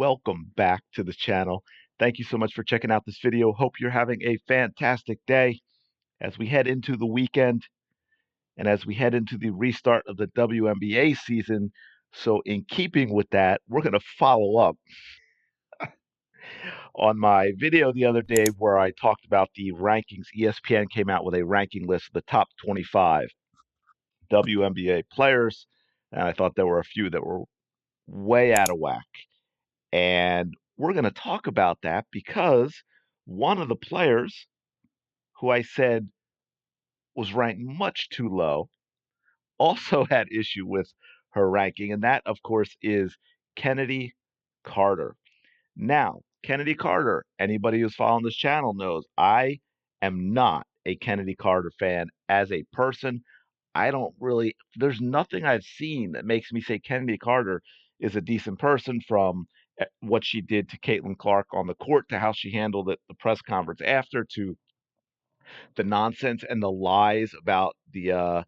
welcome back to the channel. Thank you so much for checking out this video. Hope you're having a fantastic day as we head into the weekend and as we head into the restart of the WNBA season. So, in keeping with that, we're going to follow up on my video the other day where I talked about the rankings. ESPN came out with a ranking list of the top 25 WNBA players, and I thought there were a few that were way out of whack. And we're going to talk about that because one of the players who I said was ranked much too low also had issue with her ranking. And that, of course, is Chennedy Carter. Now, Chennedy Carter, anybody who's following this channel knows I am not a Chennedy Carter fan as a person. I don't really, there's nothing I've seen that makes me say Chennedy Carter is a decent person, from what she did to Caitlin Clark on the court to how she handled it, the press conference after, to the nonsense and the lies about the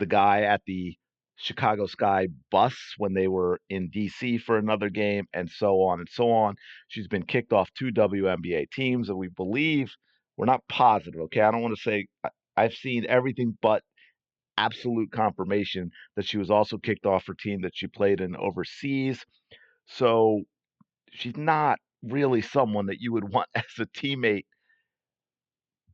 guy at the Chicago Sky bus when they were in DC for another game, and so on and so on. She's been kicked off 2 WNBA teams, and we believe, we're not positive, okay? I don't want to say I've seen everything but absolute confirmation that she was also kicked off her team that she played in overseas. So she's not really someone that you would want as a teammate.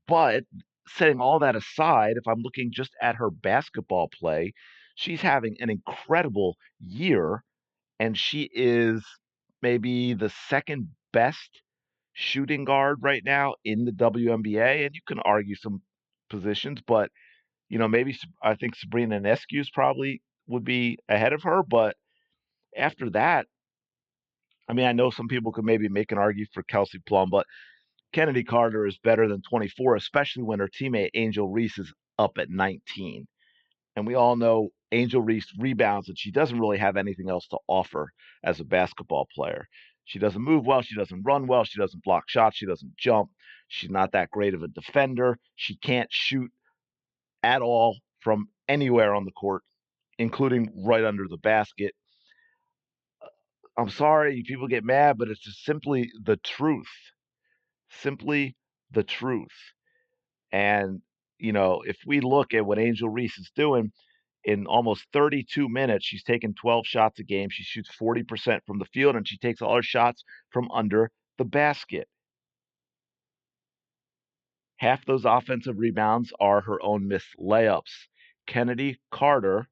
But setting all that aside, if I'm looking just at her basketball play, she's having an incredible year, and she is maybe the second best shooting guard right now in the WNBA. And you can argue some positions, but maybe I think Sabrina Ionescu's probably would be ahead of her. But after that, I mean, I know some people could maybe make an argument for Kelsey Plum, but Chennedy Carter is better than 24, especially when her teammate Angel Reese is up at 19. And we all know Angel Reese rebounds, and she doesn't really have anything else to offer as a basketball player. She doesn't move well. She doesn't run well. She doesn't block shots. She doesn't jump. She's not that great of a defender. She can't shoot at all from anywhere on the court, including right under the basket. I'm sorry, people get mad, but it's just simply the truth. Simply the truth. And, if we look at what Angel Reese is doing in almost 32 minutes, she's taken 12 shots a game. She shoots 40% from the field, and she takes all her shots from under the basket. Half those offensive rebounds are her own missed layups. Chennedy Carter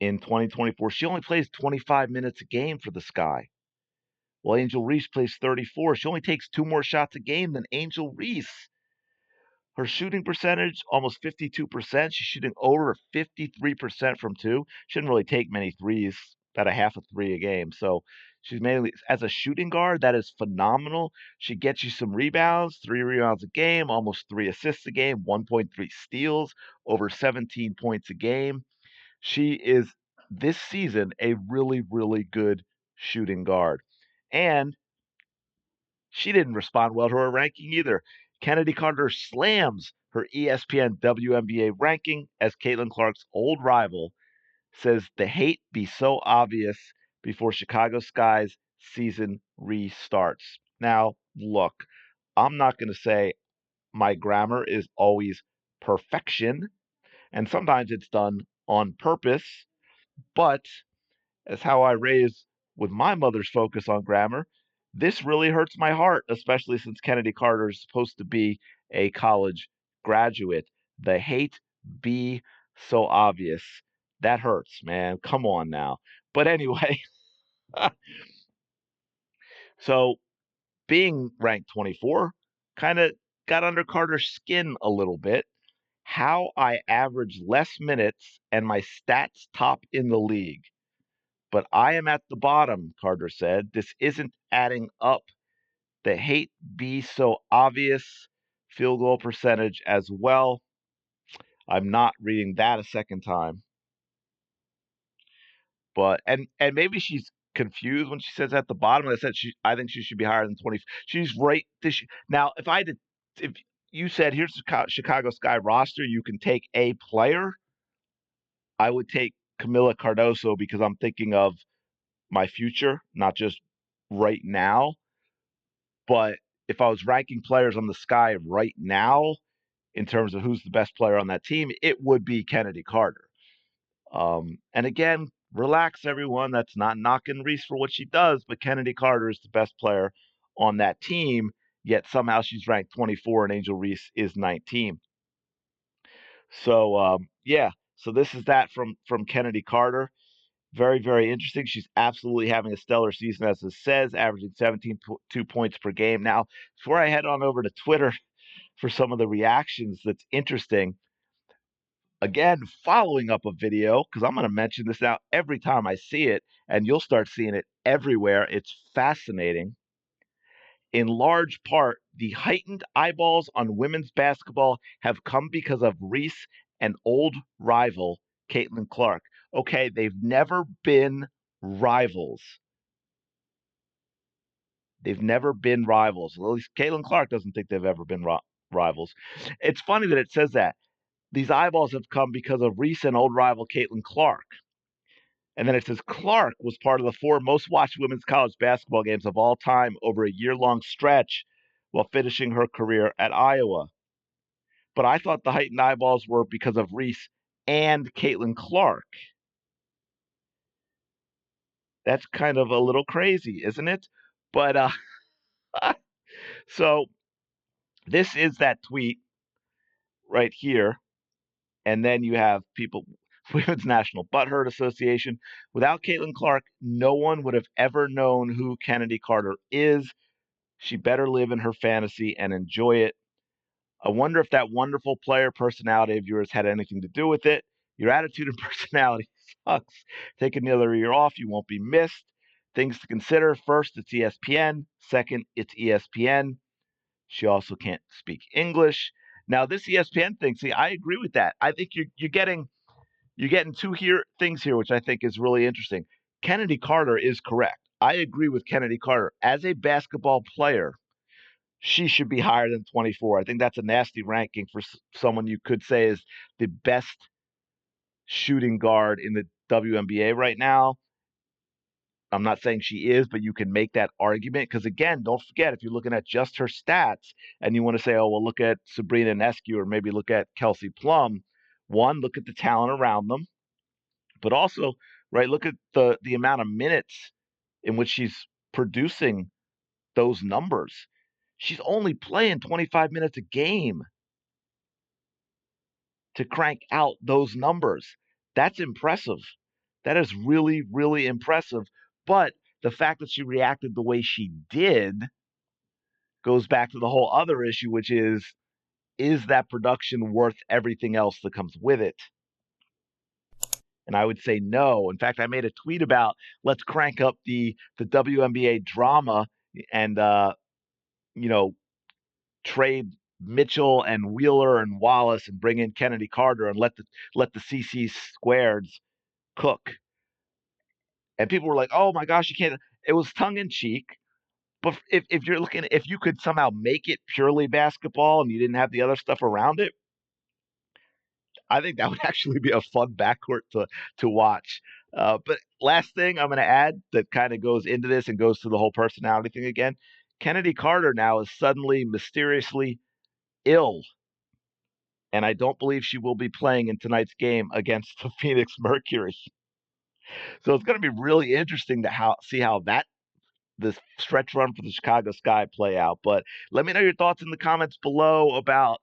in 2024, she only plays 25 minutes a game for the Sky. Well, Angel Reese plays 34. She only takes 2 more shots a game than Angel Reese. Her shooting percentage, almost 52%. She's shooting over 53% from 2. She didn't really take many threes, about a half a three a game. So she's mainly, as a shooting guard, that is phenomenal. She gets you some rebounds, 3 rebounds a game, almost 3 assists a game, 1.3 steals, over 17 points a game. She is, this season, a really, really good shooting guard. And she didn't respond well to her ranking either. Chennedy Carter slams her ESPN WNBA ranking as Caitlin Clark's old rival says the hate be so obvious before Chicago Sky's season restarts. Now, look, I'm not going to say my grammar is always perfection, and sometimes it's done on purpose, but as how I raised with my mother's focus on grammar, this really hurts my heart, especially since Chennedy Carter is supposed to be a college graduate. The hate be so obvious. That hurts, man. Come on now. But anyway, so being ranked 24 kind of got under Carter's skin a little bit. How I average less minutes and my stats top in the league. But I am at the bottom, Carter said. This isn't adding up. The hate be so obvious. Field goal percentage as well. I'm not reading that a second time. But and maybe she's confused when she says at the bottom. I said I think she should be higher than 20. She's right this now. If you said here's the Chicago Sky roster, you can take a player. I would take Camila Cardoso because I'm thinking of my future, not just right now. But if I was ranking players on the sky right now, in terms of who's the best player on that team, it would be Chennedy Carter. And again, relax, everyone. That's not knocking Reese for what she does, but Chennedy Carter is the best player on that team. Yet somehow she's ranked 24 and Angel Reese is 19. So yeah, so this is that from Chennedy Carter. Very, very interesting. She's absolutely having a stellar season, as it says, averaging 17.2 points per game. Now, before I head on over to Twitter for some of the reactions, that's interesting. Again, following up a video, because I'm going to mention this now every time I see it, and you'll start seeing it everywhere. It's fascinating. In large part, the heightened eyeballs on women's basketball have come because of Reese and old rival Caitlin Clark. Okay, they've never been rivals. They've never been rivals. At least Caitlin Clark doesn't think they've ever been rivals. It's funny that it says that. These eyeballs have come because of Reese and old rival Caitlin Clark. And then it says Clark was part of the 4 most watched women's college basketball games of all time over a year-long stretch while finishing her career at Iowa. But I thought the heightened eyeballs were because of Reese and Caitlin Clark. That's kind of a little crazy, isn't it? But so this is that tweet right here. And then you have people, Women's National Butthurt Association. Without Caitlin Clark, no one would have ever known who Chennedy Carter is. She better live in her fantasy and enjoy it. I wonder if that wonderful player personality of yours had anything to do with it. Your attitude and personality sucks. Take another year off, you won't be missed. Things to consider. First, it's ESPN. Second, it's ESPN. She also can't speak English. Now, this ESPN thing, see, I agree with that. I think you're getting two things here, which I think is really interesting. Chennedy Carter is correct. I agree with Chennedy Carter. As a basketball player, she should be higher than 24. I think that's a nasty ranking for someone you could say is the best shooting guard in the WNBA right now. I'm not saying she is, but you can make that argument because, again, don't forget, if you're looking at just her stats and you want to say, oh, well, look at Sabrina Ionescu or maybe look at Kelsey Plum, one, look at the talent around them, but also, right, look at the amount of minutes in which she's producing those numbers. She's only playing 25 minutes a game to crank out those numbers. That's impressive. That is really, really impressive. But the fact that she reacted the way she did goes back to the whole other issue, which is that production worth everything else that comes with it? And I would say no. In fact, I made a tweet about let's crank up the WNBA drama and trade Mitchell and Wheeler and Wallace and bring in Chennedy Carter and let the CC squareds cook. And people were like, "Oh my gosh, you can't." It was tongue in cheek. But if you're looking, if you could somehow make it purely basketball and you didn't have the other stuff around it, I think that would actually be a fun backcourt to watch. But last thing I'm going to add that kind of goes into this and goes to the whole personality thing again. Chennedy Carter now is suddenly mysteriously ill, and I don't believe she will be playing in tonight's game against the Phoenix Mercury. So it's going to be really interesting to see how this stretch run for the Chicago Sky play out. But let me know your thoughts in the comments below about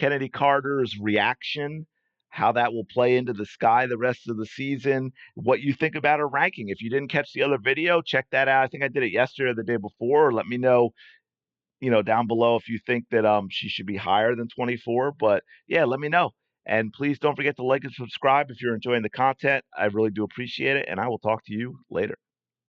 Chennedy Carter's reaction, how that will play into the Sky the rest of the season, what you think about her ranking. If you didn't catch the other video, check that out. I think I did it yesterday or the day before. Let me know, down below if you think that she should be higher than 24. But yeah, let me know. And please don't forget to like and subscribe if you're enjoying the content. I really do appreciate it, and I will talk to you later.